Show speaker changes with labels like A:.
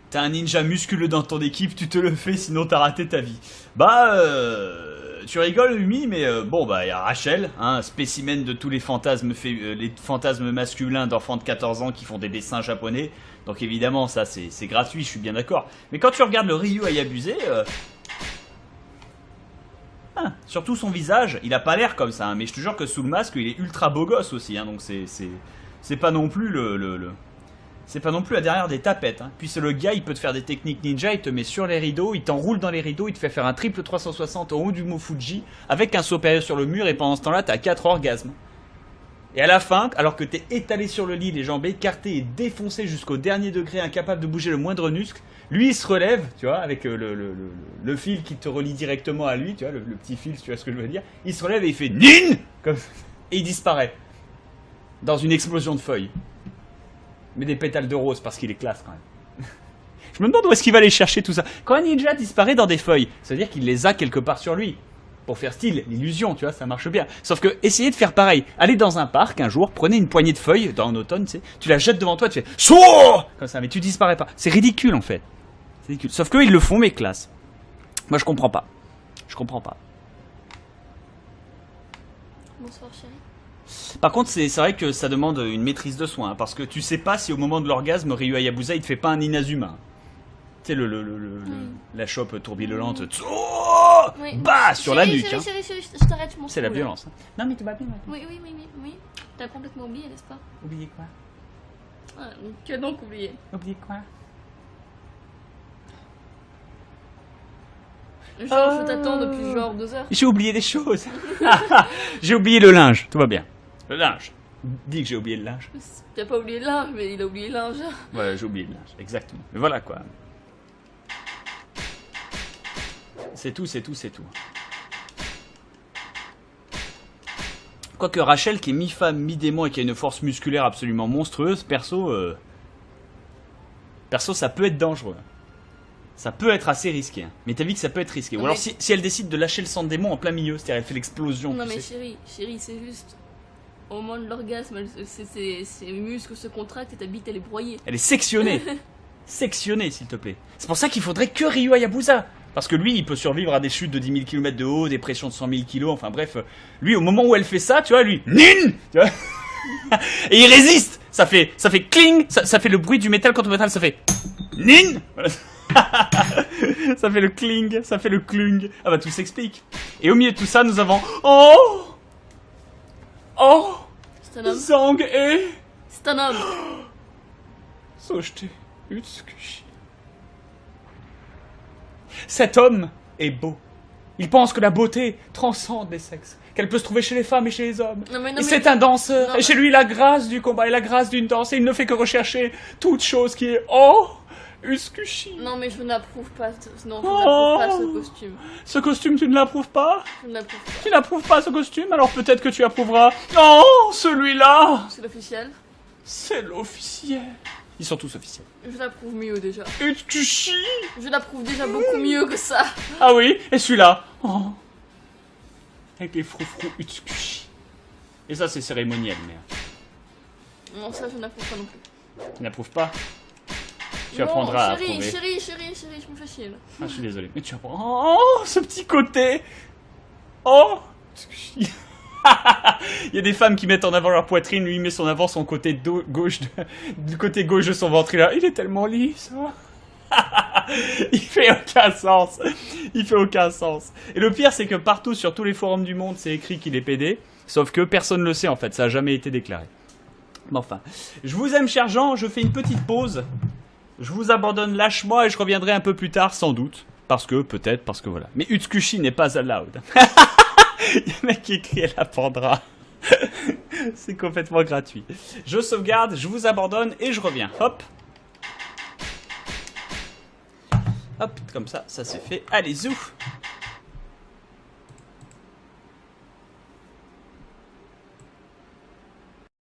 A: T'as un ninja musculeux dans ton équipe, tu te le fais, sinon t'as raté ta vie. Bah, tu rigoles, Umi, mais bon, bah, il y a Rachel, hein, spécimen de tous les fantasmes, les fantasmes masculins d'enfants de 14 ans qui font des dessins japonais. Donc évidemment, ça, c'est gratuit, je suis bien d'accord. Mais quand tu regardes le Ryu Hayabusa, surtout son visage, il a pas l'air comme ça, hein, mais je te jure que sous le masque, il est ultra beau gosse aussi, hein, donc c'est pas non plus c'est pas non plus à derrière des tapettes, hein. Puis c'est le gars, il peut te faire des techniques ninja, il te met sur les rideaux, il t'enroule dans les rideaux, il te fait faire un triple 360 au haut du mont Fuji, avec un saut périlleux sur le mur, et pendant ce temps-là, t'as 4 orgasmes. Et à la fin, alors que t'es étalé sur le lit, les jambes écartées et défoncé jusqu'au dernier degré, incapable de bouger le moindre muscle, lui il se relève, tu vois, avec le fil qui te relie directement à lui, tu vois, le petit fil, tu vois ce que je veux dire, il se relève et il fait NIN comme... Et il disparaît. Dans une explosion de feuilles. Mais des pétales de rose, parce qu'il est classe quand même. Je me demande où est-ce qu'il va aller chercher tout ça. Quand un ninja disparaît dans des feuilles, ça veut dire qu'il les a quelque part sur lui. Pour faire style, l'illusion, tu vois, ça marche bien. Sauf que, essayez de faire pareil. Allez dans un parc un jour, prenez une poignée de feuilles, en automne, tu sais, tu la jettes devant toi, tu fais SOUR comme ça, mais tu disparais pas. C'est ridicule en fait. C'est ridicule. Sauf qu'eux, ils le font, mais classe. Moi, je comprends pas. Je comprends pas.
B: Bonsoir chérie.
A: Par contre, c'est vrai que ça demande une maîtrise de soin, hein, parce que tu sais pas si au moment de l'orgasme, Ryu Hayabusa, il te fait pas un Inazuma. Tu sais, la chope tourbillonnante,
B: Oui.
A: bah, sur la nuque.
B: Chérie, je t'arrête, je m'en fous.
A: C'est la
B: là.
A: violence. Hein. Non, mais tout va bien maintenant.
B: Oui. T'as complètement oublié, n'est-ce pas?
A: Oubliez quoi?
B: Ah, que donc oublié?
A: Oubliez quoi?
B: Genre, je t'attends depuis genre 2 heures.
A: J'ai oublié des choses. J'ai oublié le linge, tout va bien. Le linge. Dis que j'ai oublié le linge.
B: T'as pas oublié le linge, mais il a oublié le linge.
A: Voilà, j'ai oublié le linge, exactement. Mais voilà quoi. C'est tout. Quoique Rachel, qui est mi-femme, mi-démon et qui a une force musculaire absolument monstrueuse, perso, ça peut être dangereux. Ça peut être assez risqué. Hein. Mais t'as vu que ça peut être risqué. Ou alors si elle décide de lâcher le sang de démon en plein milieu, c'est-à-dire elle fait l'explosion.
B: Non mais chérie, c'est juste... Au moment de l'orgasme, ses muscles se contractent et ta bite elle est broyée.
A: Elle est sectionnée. Sectionnée, s'il te plaît. C'est pour ça qu'il faudrait que Ryu Hayabusa. Parce que lui, il peut survivre à des chutes de 10 000 km de haut, des pressions de 100 000 kg, enfin bref. Lui, au moment où elle fait ça, tu vois, lui, NIN tu vois. Et il résiste. Ça fait cling, ça fait le bruit du métal contre le métal, ça fait NIN voilà. Ça fait le cling, ça fait le clung. Ah bah tout s'explique. Et au milieu de tout ça, nous avons... Oh
B: C'est un homme.
A: Zhang et...
B: C'est un homme.
A: Soshite Utsukushi. Cet homme est beau. Il pense que la beauté transcende les sexes, qu'elle peut se trouver chez les femmes et chez les hommes. Et c'est un danseur. Et chez lui, la grâce du combat et la grâce d'une danse. Et il ne fait que rechercher toute chose qui est... Utsukushi.
B: Non mais je n'approuve pas, non, je n'approuve pas ce costume.
A: Ce costume, tu ne l'approuves pas?
B: Je ne l'approuve pas.
A: Tu n'approuves pas ce costume? Alors peut-être que tu approuveras... celui-là.
B: C'est l'officiel.
A: C'est l'officiel. Ils sont tous officiels.
B: Je l'approuve mieux déjà.
A: Utsukushi.
B: Je l'approuve déjà beaucoup mieux que ça.
A: Ah oui, et celui-là. Avec les froufrous Utsukushi. Et ça, c'est cérémoniel, mais...
B: Non, ça je n'approuve pas non plus.
A: Tu n'approuves pas? Tu apprendras à approuver.
B: Chérie, je me fais chier là.
A: Ah, je suis désolé. Mais tu apprends... ce petit côté. Il y a des femmes qui mettent en avant leur poitrine, lui il met son côté gauche du côté gauche de son ventre. Il est tellement lisse. Il fait aucun sens. Il fait aucun sens. Et le pire, c'est que partout sur tous les forums du monde, c'est écrit qu'il est pédé. Sauf que personne ne le sait en fait. Ça n'a jamais été déclaré. Mais enfin, je vous aime, cher Jean. Je fais une petite pause. Je vous abandonne lâche-moi et je reviendrai un peu plus tard, sans doute. Parce que voilà. Mais Utsukushi n'est pas allowed. Il y a un mec qui écrit elle apprendra. C'est complètement gratuit. Je sauvegarde, je vous abandonne et je reviens. Hop. Hop, comme ça c'est fait. Allez, zou.